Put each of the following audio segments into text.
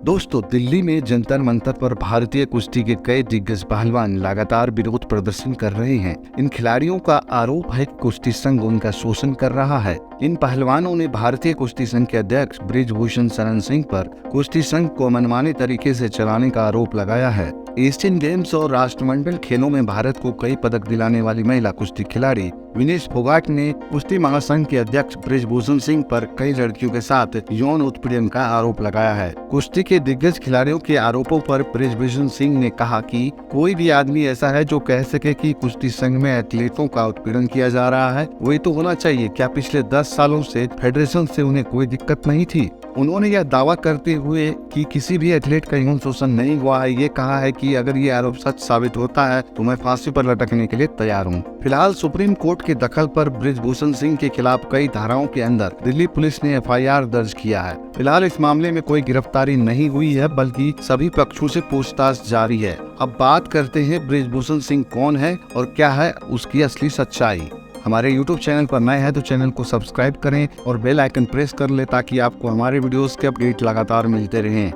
दोस्तों, दिल्ली में जंतर मंतर पर भारतीय कुश्ती के कई दिग्गज पहलवान लगातार विरोध प्रदर्शन कर रहे हैं। इन खिलाड़ियों का आरोप है कि कुश्ती संघ उनका शोषण कर रहा है। इन पहलवानों ने भारतीय कुश्ती संघ के अध्यक्ष बृजभूषण शरण सिंह पर कुश्ती संघ को मनमाने तरीके से चलाने का आरोप लगाया है। एशियन गेम्स और राष्ट्रमंडल खेलों में भारत को कई पदक दिलाने वाली महिला कुश्ती खिलाड़ी विनेश फोगाट ने कुश्ती महासंघ के अध्यक्ष बृजभूषण सिंह पर कई लड़कियों के साथ यौन उत्पीड़न का आरोप लगाया है। कुश्ती के दिग्गज खिलाड़ियों के आरोपों पर बृजभूषण सिंह ने कहा कि कोई भी आदमी ऐसा है जो कह सके कि कुश्ती संघ में एथलीटों का उत्पीड़न किया जा रहा है, वही तो होना चाहिए। क्या पिछले 10 सालों से फेडरेशन से उन्हें कोई दिक्कत नहीं थी? उन्होंने यह दावा करते हुए कि किसी भी एथलीट का यौन शोषण नहीं हुआ है, ये कहा है कि अगर ये आरोप सच साबित होता है तो मैं फांसी पर लटकने के लिए तैयार हूँ। फिलहाल सुप्रीम कोर्ट के दखल पर बृजभूषण सिंह के खिलाफ कई धाराओं के अंदर दिल्ली पुलिस ने FIR दर्ज किया है। फिलहाल इस मामले में कोई गिरफ्तारी नहीं हुई है, बल्कि सभी पक्षों से पूछताछ जारी है। अब बात करते हैं बृजभूषण सिंह कौन है और क्या है उसकी असली सच्चाई। हमारे YouTube चैनल पर नए हैं तो चैनल को सब्सक्राइब करें और बेल आइकन प्रेस कर लें ताकि आपको हमारे वीडियोस के अपडेट लगातार मिलते रहें।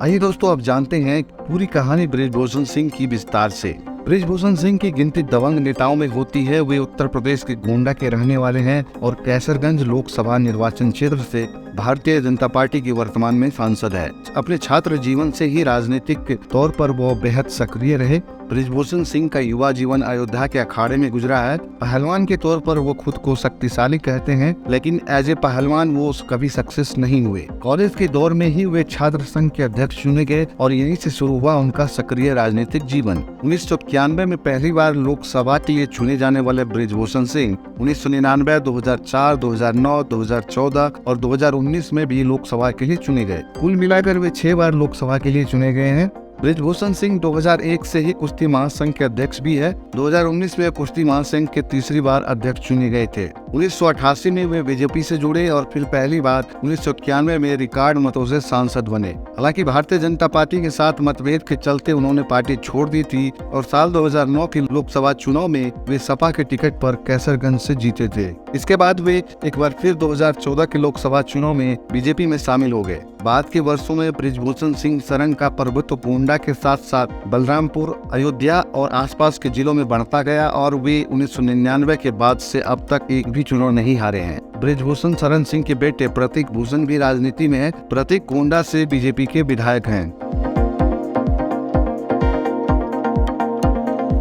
आइए दोस्तों, अब जानते हैं पूरी कहानी बृजभूषण सिंह की विस्तार से। बृजभूषण सिंह की गिनती दबंग नेताओं में होती है। वे उत्तर प्रदेश के गोंडा के रहने वाले हैं और कैसरगंज लोकसभा निर्वाचन क्षेत्र से भारतीय जनता पार्टी की वर्तमान में सांसद है। अपने छात्र जीवन से ही राजनीतिक तौर पर वो बेहद सक्रिय रहे। बृजभूषण सिंह का युवा जीवन अयोध्या के अखाड़े में गुजरा है। पहलवान के तौर पर वो खुद को शक्तिशाली कहते हैं, लेकिन एज ए पहलवान वो कभी सक्सेस नहीं हुए। कॉलेज के दौर में ही वे छात्र संघ के अध्यक्ष चुने गए और यहीं से शुरू हुआ उनका सक्रिय राजनीतिक जीवन। 1991 में पहली बार लोकसभा के लिए चुने जाने वाले बृजभूषण सिंह 1999, 2004, 2009, 2014 और 2019 में भी लोकसभा के लिए चुने गए। कुल मिलाकर वे 6 बार लोकसभा के लिए चुने गए हैं। बृजभूषण सिंह 2001 से ही कुश्ती महासंघ के अध्यक्ष भी है। 2019 में कुश्ती महासंघ के तीसरी बार अध्यक्ष चुने गए थे। 1988 में वे बीजेपी से जुड़े और फिर पहली बार 1991 में रिकॉर्ड मतों से सांसद बने। हालांकि भारतीय जनता पार्टी के साथ मतभेद के चलते उन्होंने पार्टी छोड़ दी थी और साल 2009 के लोकसभा चुनाव में वे सपा के टिकट पर कैसरगंज से जीते थे। इसके बाद वे एक बार फिर 2014 के लोकसभा चुनाव में बीजेपी में शामिल हो गए। बाद के वर्षों में बृजभूषण सिंह शरण का प्रभुत्व गोंडा के साथ साथ बलरामपुर, अयोध्या और आसपास के जिलों में बढ़ता गया और वे 1999 के बाद से अब तक एक भी चुनाव नहीं हारे हैं। बृजभूषण शरण सिंह के बेटे प्रतीक भूषण भी राजनीति में है। प्रतीक गोंडा से बीजेपी के विधायक हैं।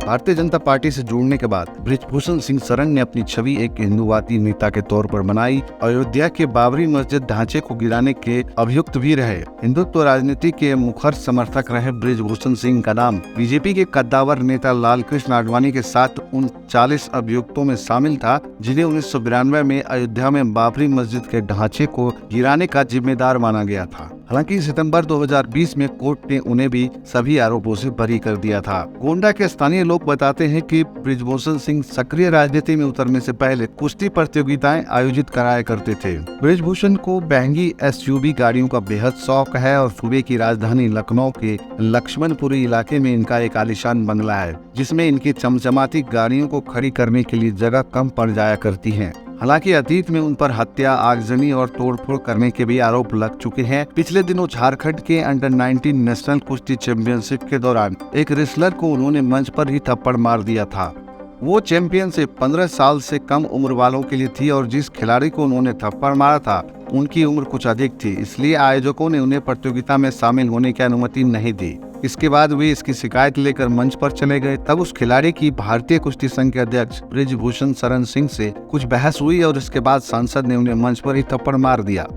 भारतीय जनता पार्टी से जुड़ने के बाद बृजभूषण सिंह शरण ने अपनी छवि एक हिंदूवादी नेता के तौर पर बनाई। अयोध्या के बाबरी मस्जिद ढांचे को गिराने के अभियुक्त भी रहे। हिंदुत्व राजनीति के मुखर समर्थक रहे बृजभूषण सिंह का नाम बीजेपी के कद्दावर नेता लालकृष्ण आडवाणी के साथ उन 40 अभियुक्तों में शामिल था जिन्हें 1992 में अयोध्या में बाबरी मस्जिद के ढांचे को गिराने का जिम्मेदार माना गया था। हालांकि सितंबर 2020 में कोर्ट ने उन्हें भी सभी आरोपों से बरी कर दिया था। गोंडा के स्थानीय लोग बताते हैं कि बृजभूषण सिंह सक्रिय राजनीति में उतरने से पहले कुश्ती प्रतियोगिताएं आयोजित कराया करते थे। बृजभूषण को महंगी SUV गाड़ियों का बेहद शौक है और सूबे की राजधानी लखनऊ के लक्ष्मणपुरी इलाके में इनका एक आलीशान बंगला है, जिसमें इनकी चमचमाती गाड़ियों को खड़ी करने के लिए जगह कम पड़ जाया करती है। हालांकि अतीत में उन पर हत्या, आगजनी और तोड़फोड़ करने के भी आरोप लग चुके हैं। पिछले दिनों झारखंड के अंडर 19 नेशनल कुश्ती चैंपियनशिप के दौरान एक रेसलर को उन्होंने मंच पर ही थप्पड़ मार दिया था। वो चैंपियनशिप 15 साल से कम उम्र वालों के लिए थी और जिस खिलाड़ी को उन्होंने थप्पड़ मारा था उनकी उम्र कुछ अधिक थी, इसलिए आयोजकों ने उन्हें प्रतियोगिता में शामिल होने की अनुमति नहीं दी। इसके बाद वे इसकी शिकायत लेकर मंच पर चले गए। तब उस खिलाड़ी की भारतीय कुश्ती संघ के अध्यक्ष बृजभूषण शरण सिंह से कुछ बहस हुई और इसके बाद सांसद ने उन्हें मंच पर ही थप्पड़ मार दिया।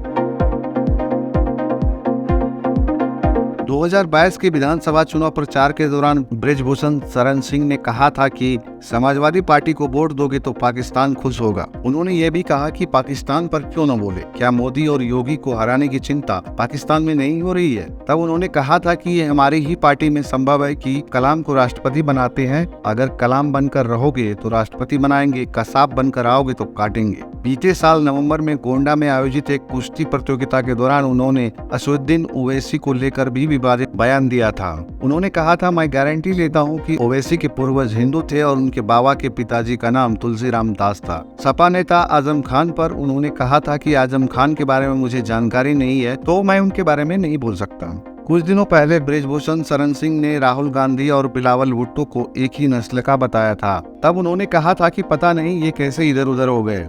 2022 के विधानसभा चुनाव प्रचार के दौरान बृजभूषण शरण सिंह ने कहा था कि समाजवादी पार्टी को वोट दोगे तो पाकिस्तान खुश होगा। उन्होंने ये भी कहा कि पाकिस्तान पर क्यों न बोले, क्या मोदी और योगी को हराने की चिंता पाकिस्तान में नहीं हो रही है? तब उन्होंने कहा था कि ये हमारी ही पार्टी में संभव है कि कलाम को राष्ट्रपति बनाते हैं। अगर कलाम बनकर रहोगे तो राष्ट्रपति बनाएंगे, कसाब बनकर आओगे तो काटेंगे। बीते साल नवंबर में गोंडा में आयोजित एक कुश्ती प्रतियोगिता के दौरान उन्होंने असदुद्दीन ओवैसी को लेकर भी विवादित बयान दिया था। उन्होंने कहा था, मैं गारंटी लेता हूं कि ओवैसी के पूर्वज हिंदू थे और उनके बाबा के पिताजी का नाम तुलसीराम दास था। सपा नेता आजम खान पर उन्होंने कहा था कि आजम खान के बारे में मुझे जानकारी नहीं है तो मैं उनके बारे में नहीं बोल सकता। कुछ दिनों पहले बृजभूषण शरण सिंह ने राहुल गांधी और बिलावल भुट्टो को एक ही नस्ल का बताया था। तब उन्होंने कहा था कि पता नहीं ये कैसे इधर उधर हो गए।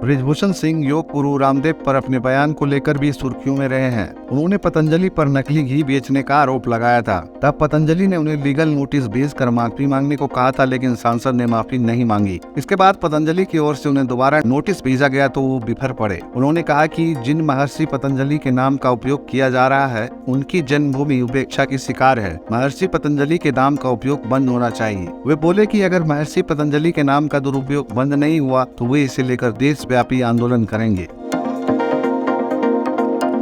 बृजभूषण सिंह योग गुरु रामदेव पर अपने बयान को लेकर भी सुर्खियों में रहे हैं। उन्होंने पतंजलि पर नकली घी बेचने का आरोप लगाया था। तब पतंजलि ने उन्हें लीगल नोटिस भेजकर माफी मांगने को कहा था, लेकिन सांसद ने माफी नहीं मांगी। इसके बाद पतंजलि की ओर से उन्हें दोबारा नोटिस भेजा गया तो वो बिफर पड़े। उन्होंने कहा कि जिन महर्षि पतंजलि के नाम का उपयोग किया जा रहा है उनकी जन्मभूमि उपेक्षा की शिकार है। महर्षि पतंजलि के नाम का उपयोग बंद होना चाहिए। वे बोले कि अगर महर्षि पतंजलि के नाम का दुरुपयोग बंद नहीं हुआ तो वे इसे लेकर देशव्यापी आंदोलन करेंगे।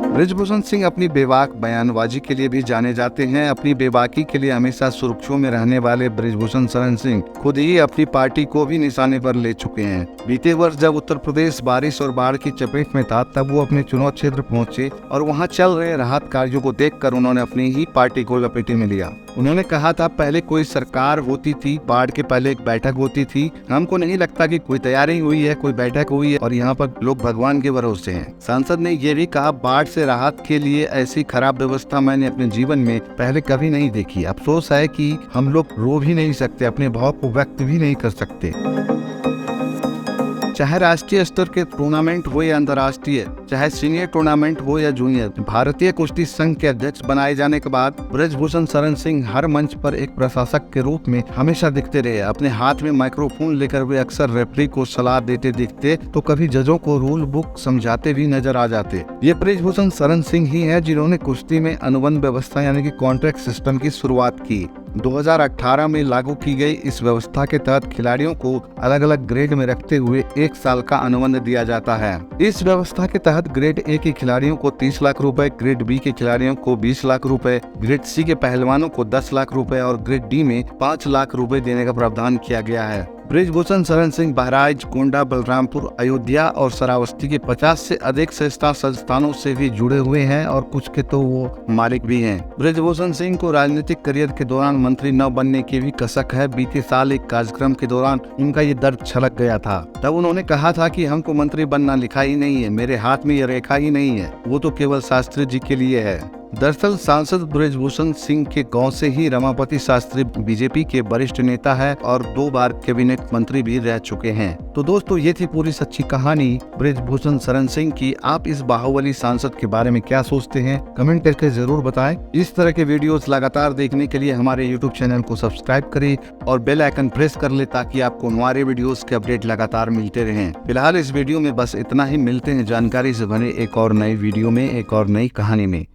बृजभूषण सिंह अपनी बेबाक बयानबाजी के लिए भी जाने जाते हैं। अपनी बेबाकी के लिए हमेशा सुर्खियों में रहने वाले बृजभूषण शरण सिंह खुद ही अपनी पार्टी को भी निशाने पर ले चुके हैं। बीते वर्ष जब उत्तर प्रदेश बारिश और बाढ़ की चपेट में था तब वो अपने चुनाव क्षेत्र पहुंचे और वहां चल रहे राहत कार्यों को देखकर उन्होंने अपनी ही पार्टी को लपेटे में लिया। उन्होंने कहा था, पहले कोई सरकार होती थी, बाढ़ के पहले एक बैठक होती थी। हमको नहीं लगता कि कोई तैयारी हुई है, कोई बैठक हुई है और यहाँ पर लोग भगवान के भरोसे हैं। सांसद ने ये भी कहा, बाढ़ से राहत के लिए ऐसी खराब व्यवस्था मैंने अपने जीवन में पहले कभी नहीं देखी। अफसोस है कि हम लोग रो भी नहीं सकते, अपने भाव को व्यक्त भी नहीं कर सकते। चाहे राष्ट्रीय स्तर के टूर्नामेंट हो या अंतर्राष्ट्रीय, चाहे सीनियर टूर्नामेंट हो या जूनियर, भारतीय कुश्ती संघ के अध्यक्ष बनाए जाने के बाद बृजभूषण शरण सिंह हर मंच पर एक प्रशासक के रूप में हमेशा दिखते रहे। अपने हाथ में माइक्रोफोन लेकर वे अक्सर रेफरी को सलाह देते दिखते तो कभी जजों को रूल बुक समझाते भी नजर आ जाते। ये बृजभूषण शरण सिंह ही है जिन्होंने कुश्ती में अनुबंध व्यवस्था यानी कि कॉन्ट्रैक्ट सिस्टम की शुरुआत की। 2018 में लागू की गई इस व्यवस्था के तहत खिलाड़ियों को अलग अलग ग्रेड में रखते हुए 1 साल का अनुबंध दिया जाता है। इस व्यवस्था के तहत ग्रेड ए के खिलाड़ियों को 30 लाख रुपए, ग्रेड बी के खिलाड़ियों को 20 लाख रुपए, ग्रेड सी के पहलवानों को 10 लाख रुपए और ग्रेड डी में 5 लाख रुपए देने का प्रावधान किया गया है। बृजभूषण शरण सिंह बहराइच, गोंडा, बलरामपुर, अयोध्या और श्रावस्ती के 50 से अधिक संस्था संस्थानों से भी जुड़े हुए हैं और कुछ के तो वो मालिक भी हैं। बृजभूषण सिंह को राजनीतिक करियर के दौरान मंत्री न बनने की भी कसक है। बीते साल एक कार्यक्रम के दौरान उनका ये दर्द छलक गया था। तब उन्होंने कहा था कि हमको मंत्री बनना लिखा ही नहीं है, मेरे हाथ में ये रेखा ही नहीं है, वो तो केवल शास्त्री जी के लिए है। दरअसल सांसद बृजभूषण सिंह के गांव से ही रमापति शास्त्री बीजेपी के वरिष्ठ नेता है और 2 बार कैबिनेट मंत्री भी रह चुके हैं। तो दोस्तों, ये थी पूरी सच्ची कहानी बृजभूषण शरण सिंह की। आप इस बाहुबली सांसद के बारे में क्या सोचते हैं, कमेंट करके जरूर बताएं। इस तरह के वीडियोस लगातार देखने के लिए हमारे यूट्यूब चैनल को सब्सक्राइब करें और बेल आइकन प्रेस कर ले ताकि आपको हमारे वीडियोस के अपडेट लगातार मिलते रहें। फिलहाल इस वीडियो में बस इतना ही। मिलते हैं जानकारी से भरे एक और नई वीडियो में, एक और नई कहानी में।